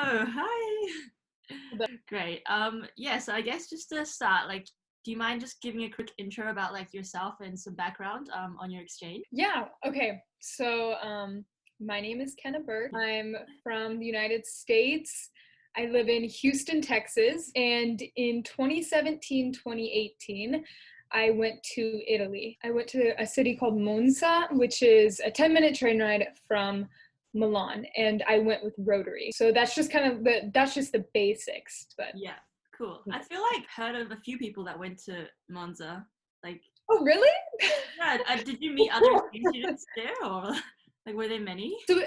Hello, hi. Great. Yeah, so I guess just to start, do you mind just giving a quick intro about yourself and some background on your exchange? Yeah, okay. My name is Kenna. I'm from the United States. I live in Houston, Texas, and in 2017, 2018, I went to Italy. I went to a city called Monza, which is a 10-minute train ride from Milan, and I went with Rotary. So that's just the basics, but Yeah, cool. I feel like heard of a few people that went to Monza. Like, Oh, really? yeah, did you meet other exchange students there, or were there many? So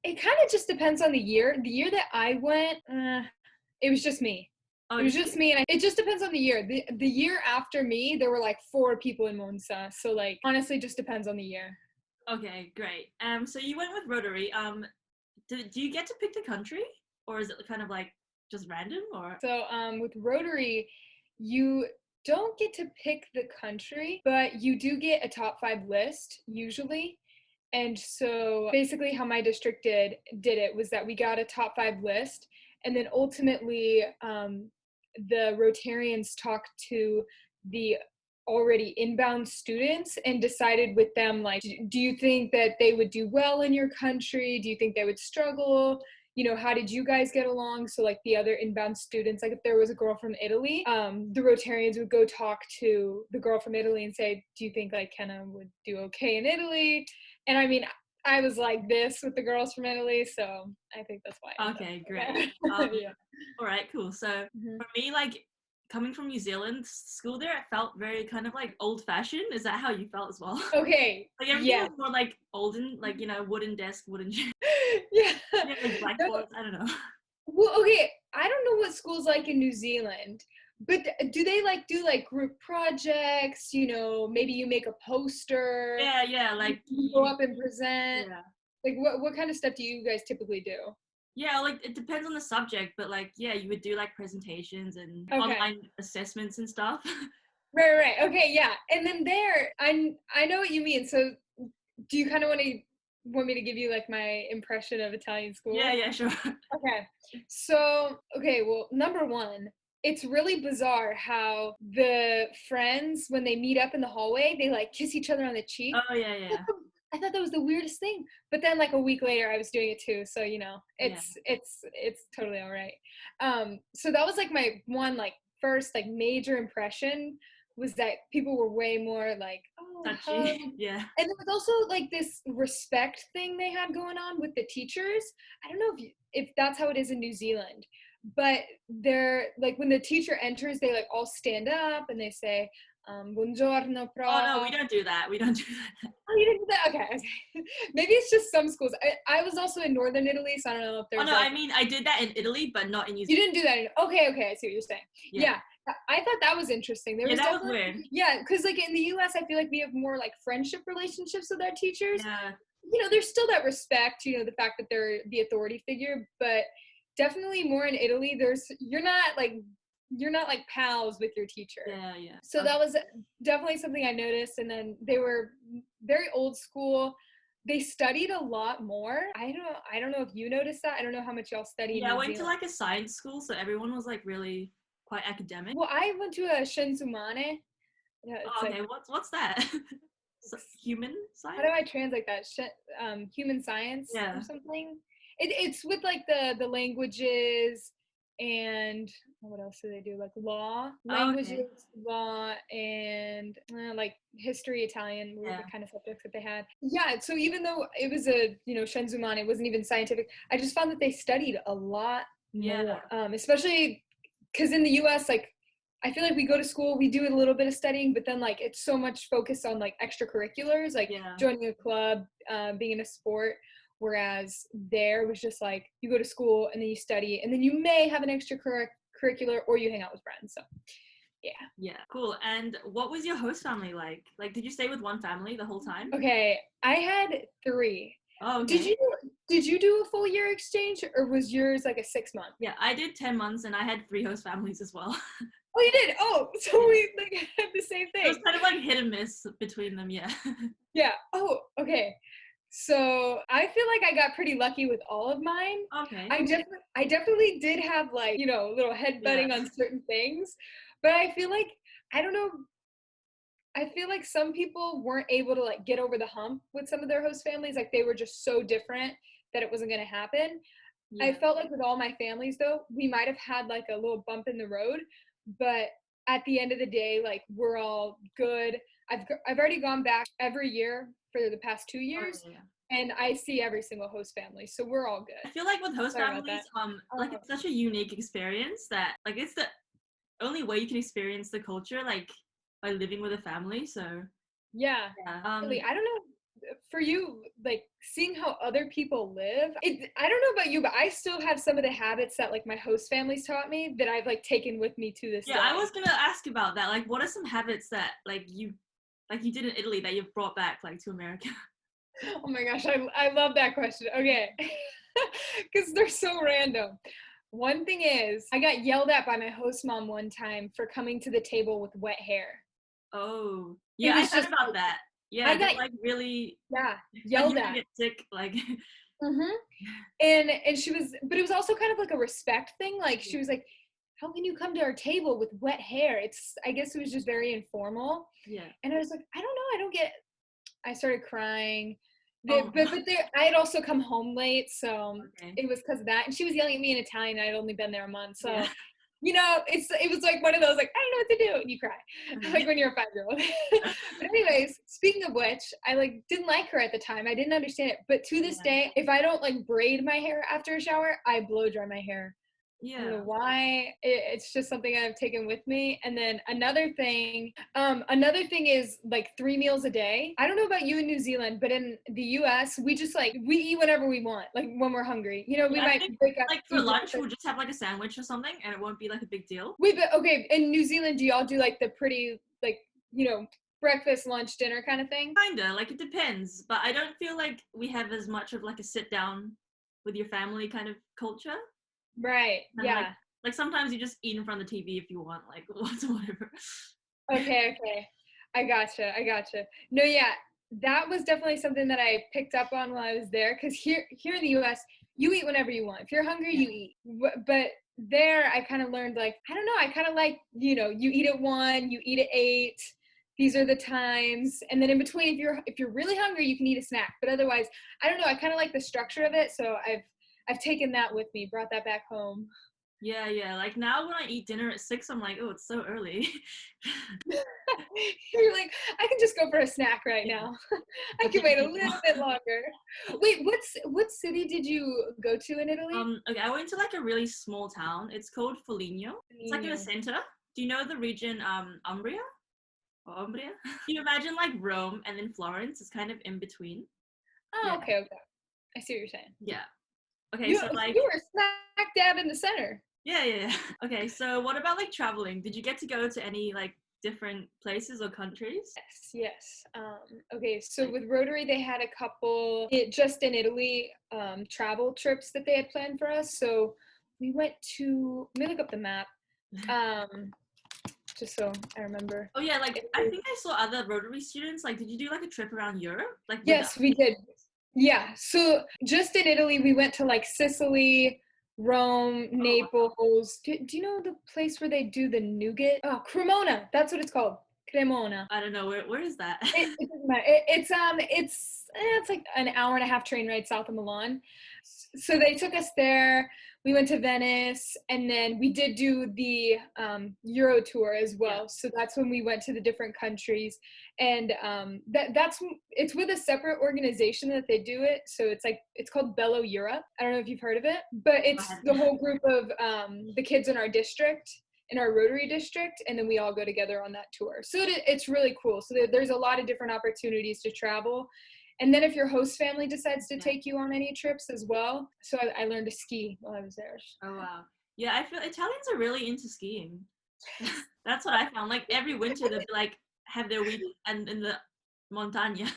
it kind of just depends on the year. The year that I went, it was just me. Oh, It was just just you? me, and it just depends on the year. The year after me, there were like 4 people in Monza. So honestly, just depends on the year. Okay, great. So you went with Rotary. Do you get to pick the country, or is it kind of just random, or? With Rotary, you don't get to pick the country, but you do get a top 5 list usually. And so basically how my district did it was that we got a top 5 list, and then ultimately the Rotarians talked to the already inbound students and decided with them, like, do you think that they would do well in your country? Do you think they would struggle? How did you guys get along? So like the other inbound students, like if there was a girl from Italy, the Rotarians would go talk to the girl from Italy and say, do you think like Kenna would do okay in Italy? And I mean, I was like this with the girls from Italy, so I think that's why I ended Okay, up great. there. Yeah. All right, cool. So Mhm. for me, coming from New Zealand, school there, it felt very kind of old fashioned. Is that how you felt as well? Okay. Like everything Yeah. was more olden, wooden desk, wooden chair, Yeah. yeah, No, blackboards. I don't know. well, okay. I don't know what school's like in New Zealand, but do they do like group projects? Maybe you make a poster, Yeah, yeah, you go up and present. yeah, Like what kind of stuff do you guys typically do? yeah. It depends on the subject, but yeah, you would do presentations and Okay. online assessments and stuff. Right. Okay, yeah. And then I know what you mean. So do you kind of want me to give you like my impression of Italian Yeah, school? yeah, sure. Okay. Okay, well, number one, it's really bizarre how the friends, when they meet up in the hallway, they like kiss each other on the cheek. Oh yeah, yeah, I thought that was the weirdest thing. But then like a week later I was doing it too. So, yeah. it's totally all right. So that was like my one like first like major impression was that people were way more like, oh, hug. Touchy. Yeah. And there was also like this respect thing they had going on with the teachers. I don't know if that's how it is in New Zealand, but they're like when the teacher enters, they like all stand up and they say, "Buongiorno, Oh no, we prof." don't do that. We don't do that. Oh, you didn't do that? Okay, okay. Maybe it's just some schools. I was also in northern Italy, so I don't know if Oh there's no, I like mean I did that in Italy, but not in New you Zealand. didn't do that. Okay, I see what you're saying. Yeah. Yeah, I thought that was interesting. There Yeah, was that was definitely weird. yeah, because like in the U.S., I feel like we have more like friendship relationships with our teachers. Yeah. There's still that respect. The fact that they're the authority figure, but definitely more in Italy. You're not like pals with your teacher. Yeah, yeah. So Okay. that was definitely something I noticed. And then they were very old school. They studied a lot more. I don't know if you noticed that. I don't know how much y'all study in Yeah, I New went to Zealand. a science school, so everyone was really quite academic. Well, I went to a Shenzumane. Yeah, it's Oh, like okay, what's that? So, human how do science? I translate that? Human science or Yeah. something. It's with like the languages and what else do they do? Like law, Oh, okay. languages, law, and like history, Italian were the Yeah. kind of subjects that they had. Yeah, so even though it was a Shenzumane, it wasn't even scientific. I just found that they studied a lot Yeah. more, especially because in the U.S., like I feel like we go to school, we do a little bit of studying, but then like it's so much focused on like extracurriculars, like Yeah. joining a club, being in a sport. Whereas there was just like you go to school and then you study, and then you may have an extracurricular or you hang out with friends. So yeah. Yeah. Cool. And what was your host family like? Did you stay with one family the whole time? Okay, I had 3. Oh, Did okay. you did you do a full year exchange or was yours like a 6 month? Yeah, I did 10 months and I had 3 host families as well. Oh, you did. Oh, so Yeah. we like had the same It was thing. kind of hit and miss between them, yeah. Yeah. Oh, okay. So I feel like I got pretty lucky with all of mine. Okay. I definitely did have like, you know, a little Yeah. headbutting on certain things, but I feel like I don't know, I feel like some people weren't able to like get over the hump with some of their host families. Like they were just so different that it wasn't going to happen. I Yeah. felt like with all my families though, we might have had like a little bump in the road, but at the end of the day, like we're all good. I've already gone back every year for the past 2 Oh years, yeah. and I see every single host family, so we're all I good. feel like with host Sorry about families, that. like Um, it's such a unique experience that like it's the only way you can experience the culture, like by living with a family. So yeah, yeah. really. I don't know for you, like seeing how other people live. I don't know about you, but I still have some of the habits that like my host families taught me that I've like taken with me to this Yeah, I day. was gonna ask about that. Like, what are some habits that like you did in Italy that you've brought back like to America? Oh my gosh, I love that question. Okay. Because they're so random. One thing is, I got yelled at by my host mom one time for coming to the table with wet hair. Oh, It yeah, I was heard just about like, that. Yeah, I they're got, like really yeah, like yelled you're gonna at. get sick. Like, Hmm. And she was, but it was also kind of like a respect thing. Like she yeah, was like, how can you come to our table with wet hair? I guess it was just very informal. yeah. And I was like, I don't know, I don't get I started crying. Oh, I had also come home late, so okay. it was because of that. And she was yelling at me in Italian. I'd only been there a month, Yeah. so you know, it was like one of those like I don't know what to do, and you cry, like Okay. when you're a 5 year old. But anyways, speaking of which, I like didn't like her at the time. I didn't understand it, but to this Yeah. day, if I don't like braid my hair after a shower, I blow dry my hair. I don't Yeah. know why. It's just something I've taken with me. And then another thing is like 3 meals a day. I don't know about you in New Zealand, but in the US, we just like we eat whatever we want, like when we're hungry. You know, we Yeah, I might think wake up, like for eat lunch breakfast. we'll just have like a sandwich or something, and it won't be like a big deal. Wait, but okay, in New Zealand, do y'all do like the pretty like, you know, breakfast, lunch, dinner kind of thing? Kinda, like it depends, but I don't feel like we have as much of like a sit down with your family kind of culture. Right. And Yeah. like sometimes you just eat in front of the TV if you want, like whatever. Okay, okay. I gotcha. No, yeah, that was definitely something that I picked up on while I was there. Because here in the U.S., you eat whenever you want. If you're hungry, Yeah. you eat. But there, I kind of learned like I don't know. I kind of like you eat at 1, you eat at 8. These are the times, and then in between, if you're really hungry, you can eat a snack. But otherwise, I don't know. I kind of like the structure of it, so I've taken that with me, brought that back home. Yeah, yeah. Like now when I eat dinner at 6, I'm like, oh, it's so early. You're like, I can just go for a snack right Yeah, now. I I'll can take a wait a table. little bit longer. Wait, what city did you go to in Italy? Okay, I went to like a really small town. It's called Foligno. It's like in the Nino. center. Do you know the region Umbria or Umbria? You imagine like Rome and then Florence is kind of in between. Oh, Yeah, okay, okay. I see what you're saying. yeah. Okay, You so like you were smack dab in the center. yeah, yeah, yeah. Okay, so what about like traveling? Did you get to go to any like different places or countries? Yes, yes. Okay, so Like, with Rotary, they had a couple just in Italy travel trips that they had planned for us. So we went to. Let me look up the map. Um, just so I remember. oh yeah, like I think I saw other Rotary students. Like, did you do like a trip around Europe, like with the Yes, we did. Yeah. So just in Italy, we went to like Sicily, Rome, Oh wow. Naples. Do you know the place where they do the nougat? Oh, Cremona. That's what it's called. Cremona. I don't know where is that? It doesn't matter. It's like an hour and a half train ride south of Milan. So they took us there. We went to Venice, and then we did do the Euro tour as Yeah. well. So that's when we went to the different countries, and it's with a separate organization that they do it. So it's called Bello Europe. I don't know if you've heard of it, but I it's haven't. the whole group of the kids in our district, in our Rotary district, and then we all go together on that tour. So it's really cool. So there's a lot of different opportunities to travel. And then if your host family decides to Yeah. take you on any trips as well. So I learned to ski while I was there. Oh wow. Yeah, I feel Italians are really into skiing. That's what I found. Like every winter they'll be like have their week and in the montagna.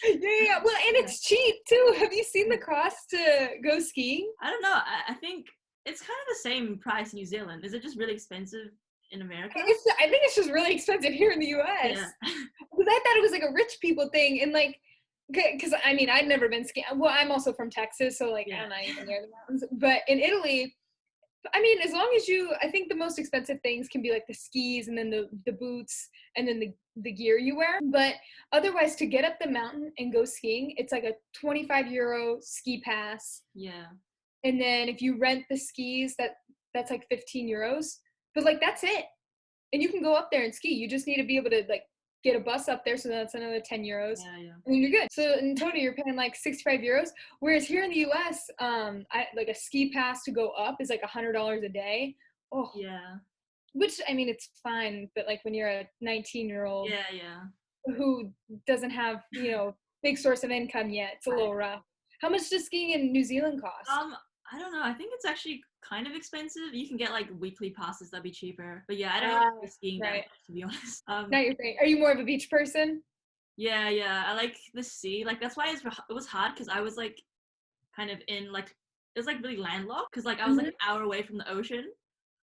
Yeah, yeah. Well, and Yeah. it's cheap too. Have you seen the cost to go skiing? I don't know. I think it's kind of the same price in New Zealand. Is it just really expensive in America? I think it's just really expensive here in the US. Yeah. Because I thought it was like a rich people thing. And like because I mean, I'd never been skiing. Well, I'm also from Texas, so like Yeah. I'm not even near the mountains. But in Italy, I mean, as long as I think the most expensive things can be like the skis and then the boots and then the gear you wear. But otherwise, to get up the mountain and go skiing, it's like a 25 € ski pass. Yeah. And then if you rent the skis, that's like 15 €. But like that's it. And you can go up there and ski. You just need to be able to like get a bus up there, so that's another 10 €. Yeah, yeah. And then you're good. So in total, you're paying like 65 €. Whereas here in the U.S., I like a ski pass to go up is like $100 a day. Oh, Yeah. which I mean, it's fine, but like when you're a 19-year-old Yeah, yeah. who doesn't have big source of income yet, it's a little rough. How much does skiing in New Zealand cost? I don't know. I think it's actually kind of expensive. You can get like weekly passes that'd be cheaper. But yeah, I don't Ah, go skiing that right. much to be honest. Not your thing. Are you more of a beach person? Yeah, yeah. I like the sea. Like that's why it was hard because I was like kind of in like it was like really landlocked because like I was like Hmm. an hour away from the ocean.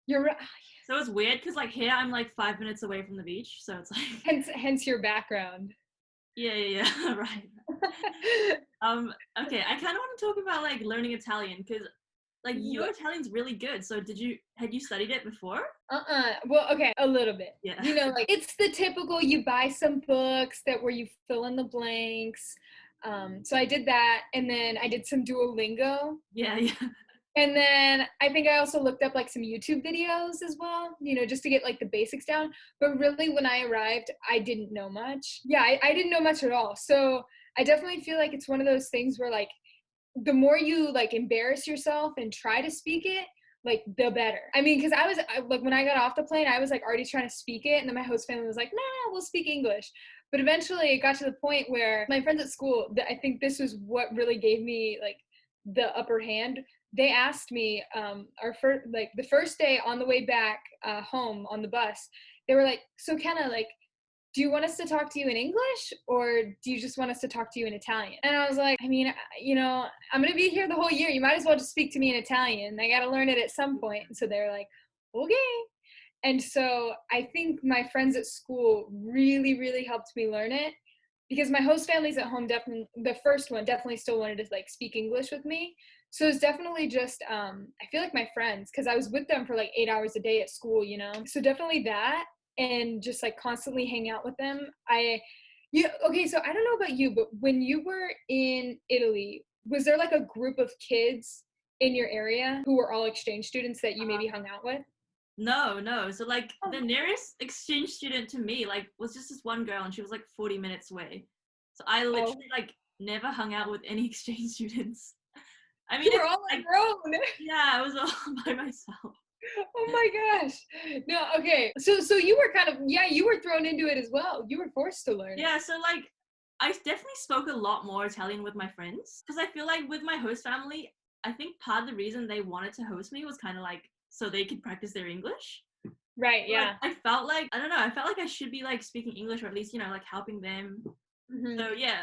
You're right. So it's weird because like here I'm like 5 minutes away from the beach. So it's like Hence your background. yeah, yeah, yeah. Right. Okay, I kind of want to talk about like learning Italian because like Ooh. your Italian's really good. So had you studied it before? Well, okay, a little bit. Yeah. Like it's the typical you buy some books that where you fill in the blanks. So I did that, and then I did some Duolingo. Yeah, yeah. And then I think I also looked up like some YouTube videos as well, just to get like the basics down. But really, when I arrived, I didn't know much. Yeah, I didn't know much at all. So I definitely feel like it's one of those things where like the more you like embarrass yourself and try to speak it, like the better. I mean, because like when I got off the plane, I was like already trying to speak it, and then my host family was like, "Nah, we'll speak English." But eventually, it got to the point where my friends at school, I think this was what really gave me like the upper hand. They asked me the first day on the way back home on the bus, they were like, "So Kenna, like, do you want us to talk to you in English or do you just want us to talk to you in Italian?" And I was like, I mean, I'm going to be here the whole year. You might as well just speak to me in Italian. I got to learn it at some point. And so they're like, okay. And so I think my friends at school really, really helped me learn it because my host families at home definitely, the first one definitely still wanted to like speak English with me. So it's definitely just, I feel like my friends, because I was with them for like 8 hours a day at school, So definitely that, and just like constantly hang out with them. Okay, so I don't know about you, but when you were in Italy, was there like a group of kids in your area who were all exchange students that you maybe hung out with? No, no. So like Oh, the nearest exchange student to me like was just this one girl and she was like 40 minutes away. So I oh, literally like never hung out with any exchange students. I mean you were it's all on like your own. yeah, I was all by myself. Oh my gosh. No, okay. So you were kind of, yeah, you were thrown into it as well. You were forced to learn it. Yeah, so like I definitely spoke a lot more Italian with my friends because I feel like with my host family, I think part of the reason they wanted to host me was kind of like so they could practice their English. Right, Like yeah. I felt like I don't know, I felt like I should be like speaking English or at least, like helping them. Hmm. So yeah,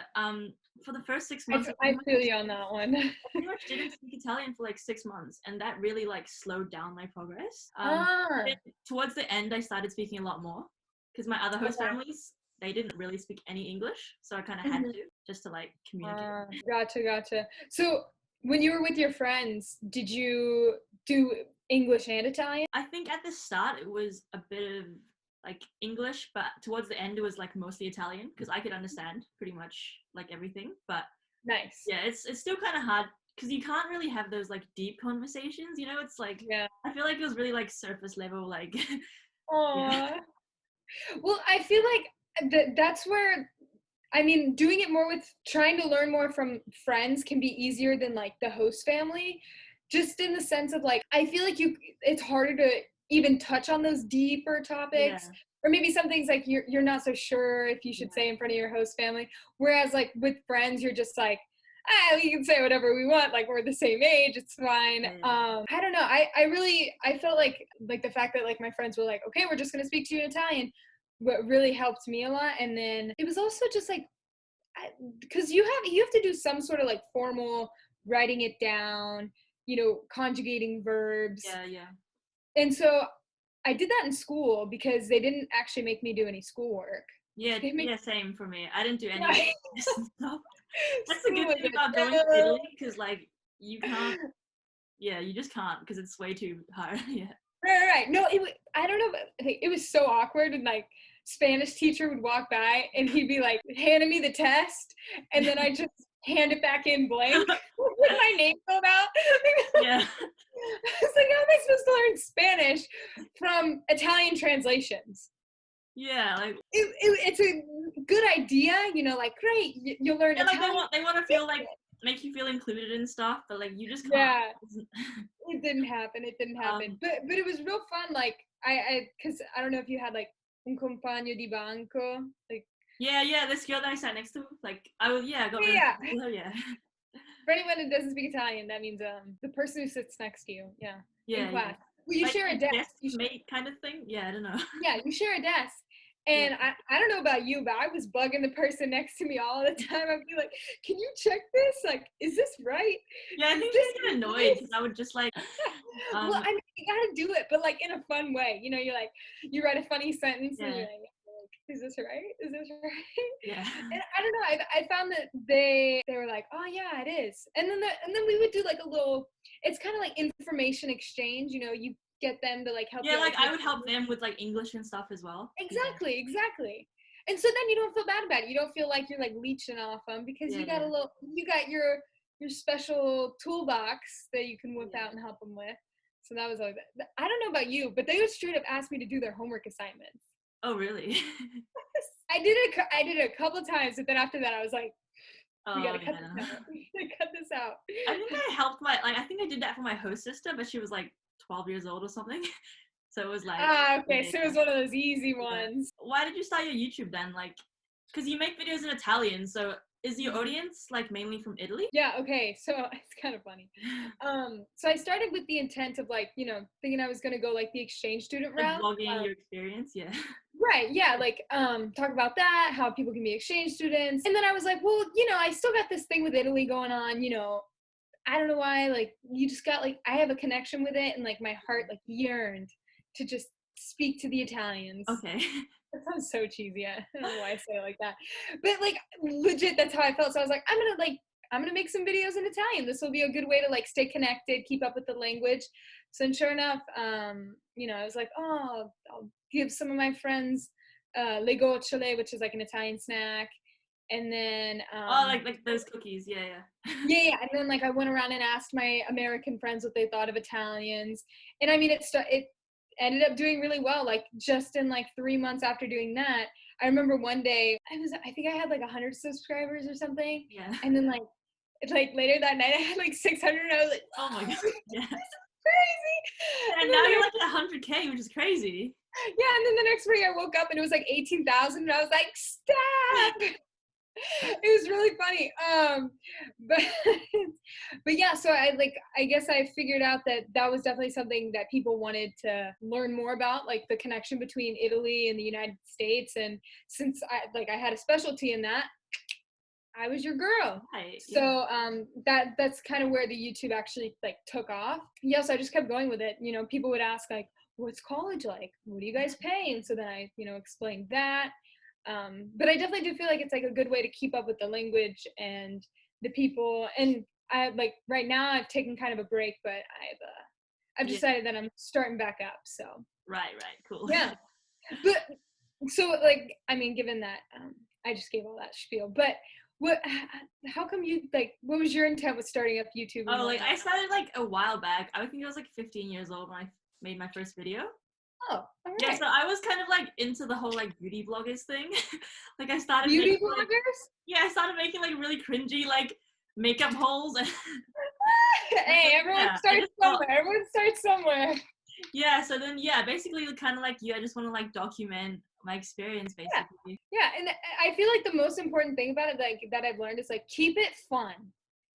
for the first 6 months I feel you on that one. I pretty much didn't speak Italian for like 6 months and that really like slowed down my progress. Ah, Then towards the end I started speaking a lot more because my other host okay. families they didn't really speak any English, so I kind of had Mhm. to just to like communicate. Gotcha. So when you were with your friends, did you do English and Italian? I think at the start it was a bit of like English, but towards the end it was like mostly Italian because I could understand pretty much like everything. But Nice. yeah, it's still kind of hard because you can't really have those like deep conversations. It's like Yeah. I feel like it was really like surface level, like yeah, Aw. Well, I feel like that's where, I mean, doing it more with trying to learn more from friends can be easier than like the host family, just in the sense of like, I feel like it's harder to even touch on those deeper yeah, topics. Or maybe some things like you're not so sure if you should yeah, say in front of your host family. Whereas like with friends, you're just like, ah, we can say whatever we want. Like we're the same age, it's fine. yeah, I don't know. I felt like the fact that like my friends were like, okay, we're just gonna speak to you in Italian, what really helped me a lot. And then it was also just like because you have to do some sort of like formal writing it down, conjugating verbs. yeah, yeah, And so I did that in school because they didn't actually make me do any schoolwork. yeah, They make yeah. Same for me. I didn't do any yeah. of this stuff. That's the School good was thing a about going to no. Italy, because like you can't. Yeah, you just can't because it's way too hard. Yeah. Right. No, I don't know, but it was so awkward, and like Spanish teacher would walk by and he'd be like handing me the test, and then I just hand it back in blank with my name filled out. Yeah. It's like, how am I supposed to learn Spanish from Italian translations? Yeah, like It's a good idea, like great, you'll learn yeah, like Italian. they want to feel like make you feel included and stuff, but like you just can't. Yeah, it didn't happen. It didn't happen. um, But it was real fun. Like because I don't know if you had like un compagno di banco. Like yeah, this girl that I sat next to, like I got really yeah. close with her. Yeah, For anyone who doesn't speak Italian, that means the person who sits next to you. Yeah, in yeah. class. Well, you Like share a desk. guest mate kind of thing. Yeah, I don't know. Yeah, you share a desk. Yeah, And I don't know about you, but I was bugging the person next to me all the time. I'd be like, "Can you check this? Like, is this right? yeah. I Is think this she's get annoyed this?" because I would just like Well, um I mean, you gotta do it, but like in a fun way. You're like, you write a funny sentence and yeah you're like, is this right? Is this right? yeah And I don't know. I found that they were like, oh yeah, it is. And then we would do like a little. It's kind of like information exchange. You get them to like help yeah. you Like like I with would help them with like English and stuff as well. Yeah, exactly. And so then you don't feel bad about it. You don't feel like you're like leeching off them because yeah, you got your special toolbox that you can whip yeah. out and help them with. So that was always. I don't know about you, but they would straight up ask me to do their homework assignments. Oh really? I did it a couple times, but then after that, I was like, we Oh gotta cut yeah. this out. We gotta cut this out. I think I helped I think I did that for my host sister, but she was like 12 years old or something. So it was like, Ah, okay. yeah, So it was one of those easy yeah. ones. Why did you start your YouTube then? Like, because you make videos in Italian, so is your Mhm. audience like mainly from Italy? Yeah, okay. So it's kind of funny. So I started with the intent of like, thinking I was gonna go like the exchange student Like route. vlogging your experience, yeah. Right, yeah, like talk about that, how people can be exchange students. And then I was like, well, I still got this thing with Italy going on, I don't know why, like you just got like I have a connection with it and like my heart like yearned to just speak to the Italians. Okay. That sounds so cheesy. I don't know why I say it like that. But like legit that's how I felt. So I was like, I'm gonna make some videos in Italian. This will be a good way to like stay connected, keep up with the language. So and sure enough, I was like, oh, I'll give some of my friends le gocciole, which is like an Italian snack. And then Oh, like those cookies, yeah, yeah. yeah, and then like I went around and asked my American friends what they thought of Italians, and I mean it ended up doing really well. Like just in like 3 months after doing that, I remember one day I think I had like 100 subscribers or something, Yeah. and then like later that night I had like 600. And I was like, Oh my god, oh, yeah. crazy. And And then now you're like at 100K, which is crazy. yeah, and then the next morning I woke up and it was like 18,000, and I was like, stop. It was really funny. But but yeah, so I guess I figured out that was definitely something that people wanted to learn more about, like the connection between Italy and the United States. And since I had a specialty in that, I was your girl. Right, yeah. So that's kind of where the YouTube actually like took off. Yeah, so I just kept going with it. People would ask like, what's college like? What do you guys pay? And so then I explained that. But I definitely do feel like it's like a good way to keep up with the language and the people. And I like right now I've taken kind of a break, but I've Yeah. decided that I'm starting back up. So Right, cool. yeah. But so like I mean, given that I just gave all that spiel, but what? How come you like? What was your intent with starting up YouTube? And Oh, like whatnot? I started like a while back. I think I was like 15 years old when I made my first video. Oh, all Yeah, right. so I was kind of like into the whole like beauty bloggers thing. Like I started Beauty making like bloggers? I started making like really cringy like makeup hauls and Hey, everyone yeah, I starts just thought somewhere. Everyone starts somewhere. yeah, so then yeah, basically kind of like you I just want to like document my experience Yeah, basically. yeah, and I feel like the most important thing about it, like that I've learned, is like keep it fun.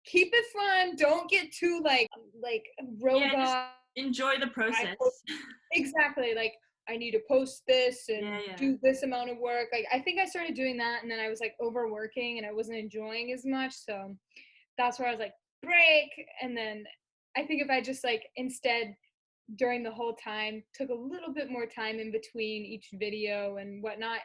Keep it fun. Don't get too like Yeah, just robot. enjoy the I process. post exactly like I need to post this Yeah, and yeah. do this amount of work. Like I think I started doing that, and then I was like overworking and I wasn't enjoying as much. So that's where I was like break. And then I think if I just like instead during the whole time took a little bit more time in between each video and whatnot,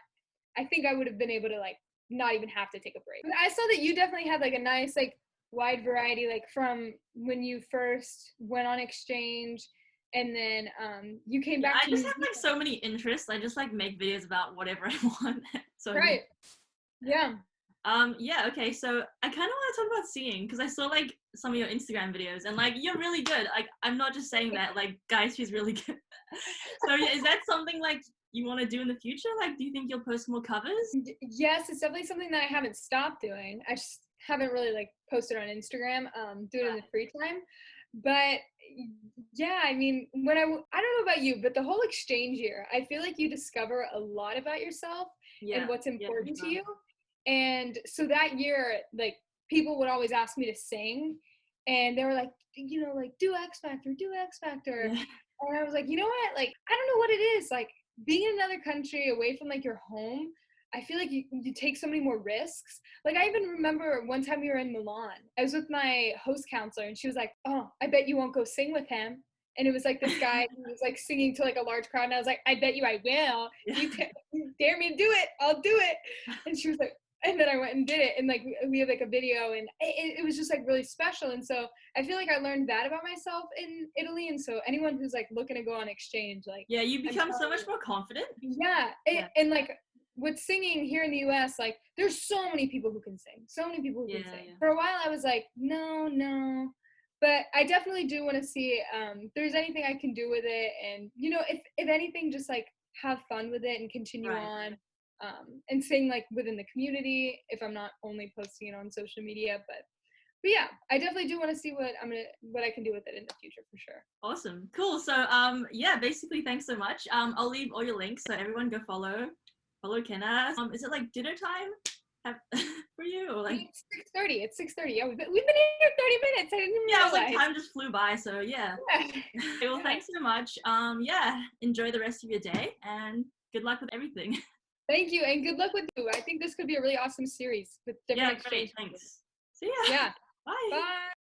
I think I would have been able to like not even have to take a break. But I saw that you definitely had like a nice like wide variety, like from when you first went on exchange and then you came Yeah, back I to just New have like Zealand. so many interests. I just like make videos about whatever I want. So Right. Yeah. yeah, okay, so I kind of want to talk about singing because I saw like some of your Instagram videos and like you're really good. Like I'm not just saying that, like guys, she's really good. So yeah, is that something like you want to do in the future? Like, do you think you'll post more covers? Yes, it's definitely something that I haven't stopped doing. I just haven't really like posted on Instagram, do it in the free time. But yeah, I mean, I don't know about you, but the whole exchange year, I feel like you discover a lot about yourself and Yeah, what's yeah, for important to sure. you. And so that year, like people would always ask me to sing, and they were like, like do X Factor, do X Factor. Yeah, And I was like, you know what? Like, I don't know what it is. Like being in another country away from like your home, I feel like you take so many more risks. Like I even remember one time we were in Milan. I was with my host counselor and she was like, "Oh, I bet you won't go sing with him." And it was like this guy who was like singing to like a large crowd and I was like, "I bet you I will. yeah. You dare me to do it, I'll do it." And she was like, and then I went and did it and like we had like a video and it was just like really special. And so I feel like I learned that about myself in Italy. And so anyone who's like looking to go on exchange, like Yeah, you I'm become so telling much you, more confident. yeah, Yeah, and like with singing here in the US, like there's so many people who can sing, so many people who yeah, can sing. yeah. For a while, I was like, no, no, but I definitely do want to see if there's anything I can do with it, and if anything, just like have fun with it and continue Right. on, and sing like within the community. If I'm not only posting it on social media, but yeah, I definitely do want to see what I can do with it in the future for sure. Awesome. Cool. So yeah, basically thanks so much. I'll leave all your links so everyone go follow Kenna. Is it like dinner time for you or like It's 6:30. It's 6:30. Yeah, we've been here 30 minutes. I didn't even yeah, I was like realize. time just flew by, so yeah. Yeah. Okay, well Yeah. thanks so much. Yeah, enjoy the rest of your day and good luck with everything. Thank you, and good luck with you. I think this could be a really awesome series with different Yeah, great. exchange. Thanks. See ya. Yeah. Bye. Bye.